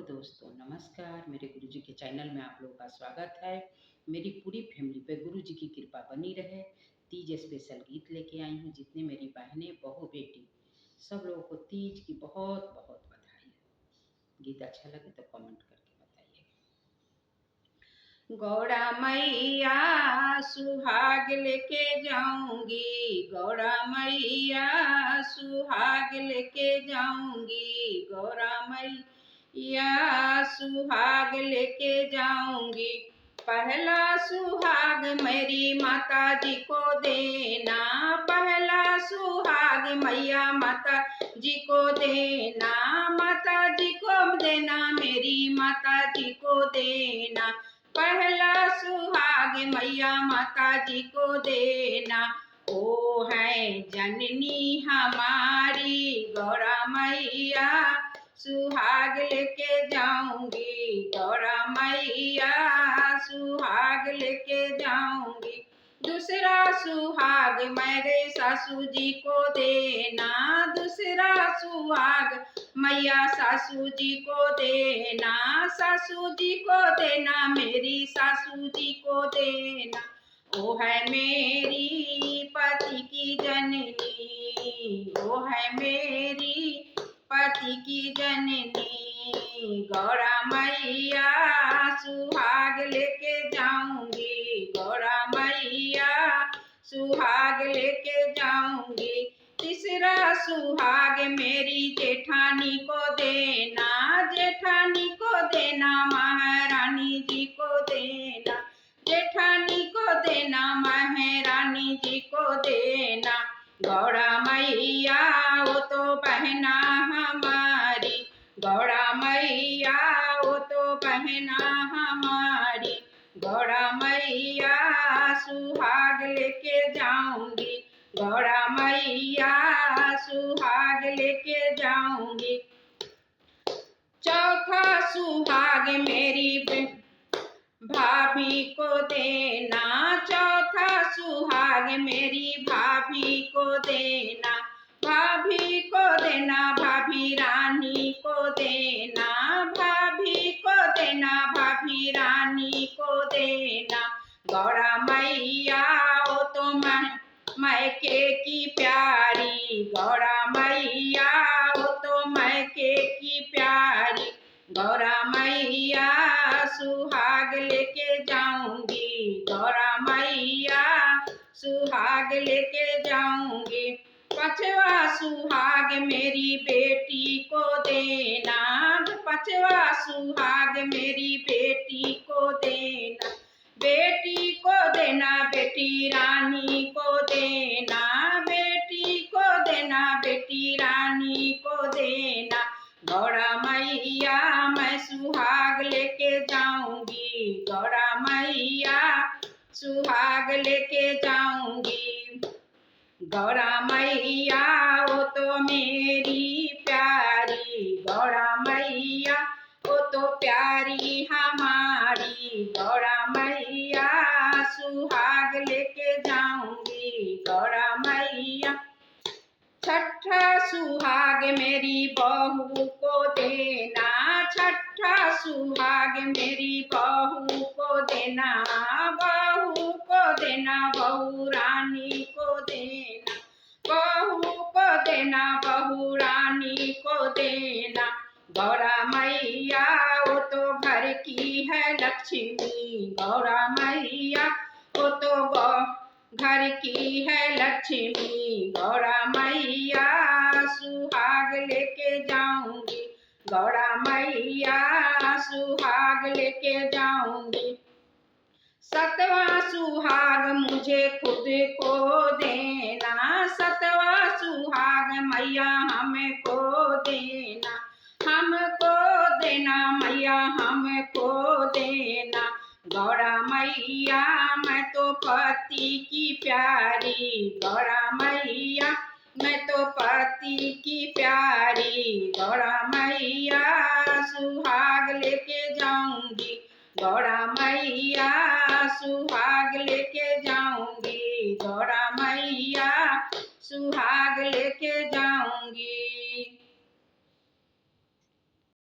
दोस्तों नमस्कार। मेरे गुरुजी के चैनल में आप लोगों का स्वागत है। मेरी पूरी फैमिली पे गुरुजी की कृपा बनी रहे। तीज स्पेशल गीत लेके आई हूँ। जितने मेरी बहनें बहू बेटी सब लोगों को तीज की बहुत बहुत बधाई। गीत अच्छा लगे तो कमेंट करके बताइए। गौड़ा मैया सुहाग लेके जाऊंगी, गौड़ा मैया सुहाग लेके जाऊंगी, गौड़ा मैया सुहाग लेके जाऊंगी। पहला सुहाग मेरी माता जी को देना, पहला सुहाग मैया माता जी को देना, माता जी को देना, मेरी माता जी को देना। पहला सुहाग मैया माता जी को देना। ओ है जननी हमारी गौड़ा मैया सुहाग लेके जाऊंगी, गौड़ा मैया सुहाग लेके जाऊंगी। दूसरा सुहाग मेरे सासू जी को देना, दूसरा सुहाग मैया सासू जी को देना, सासू जी को देना, मेरी सासू जी को देना। वो है मेरी पति की जननी, वो है मेरी पति की जननी। गौड़ा मैया सुहाग लेके जाऊंगी, गौड़ा मैया सुहाग लेके जाऊंगी। तीसरा सुहाग मेरी जेठानी को देना, जेठानी को देना, महारानी जी को देना, जेठानी को देना, महारानी जी को देना। गौड़ा मैया वो तो बहना हमारी, गौड़ा मैया वो तो बहना हमारी। गौड़ा मैया सुहाग लेके जाऊंगी, गौड़ा मैया सुहाग लेके जाऊंगी। चौथा सुहाग मेरी भाभी को देना, चौथा सुहाग मेरी भाभी को देना, भाभी को देना, भाभी रानी को देना, भाभी को देना, भाभी रानी को देना। गौड़ा मैया वो तो मैके की प्यारी, गौड़ा मैया वो तो मैके की प्यारी। गौड़ा मैया सुहाग लेके जाऊंगी, गौड़ा मैया सुहाग लेके जाऊंगी। पांचवा सुहाग मेरी बेटी को देना, पांचवा सुहाग मेरी बेटी को देना, बेटी को देना, बेटी रानी को देना, बेटी को देना, बेटी रानी को देना। गौड़ा मैया मैं सुहाग लेके जाऊंगी, गौड़ा मैया सुहाग लेके जाऊंगी। गौड़ा मैया वो तो मेरी प्यारी, गौड़ा मैया वो तो प्यारी हमारी। गौड़ा मैया सुहाग लेके जाऊंगी, गौड़ा मैया। छठा सुहाग मेरी बहू को देना, छठा सुहाग मेरी बहू को देना, बहू को देना, बहू रानी को देना, बहू को देना, बहू रानी को देना। गौड़ा मैया वो तो घर की है लक्ष्मी, गौड़ा मैया वो तो घर की है लक्ष्मी। गौड़ा मैया सुहाग लेके जाऊंगी, गौड़ा मैया सुहाग लेके जाऊंगी। सतवां सुहाग मुझे खुद को देना, सतवां सुहाग मैया हमको देना, हमको देना, मैया हमको देना। गौड़ा मैया मैं तो पति की प्यारी, गौड़ा मैया मैं तो पति की प्यारी। गौड़ा मैया सुहाग लेके जाऊंगी, गौड़ा मैया सुहाग लेके जा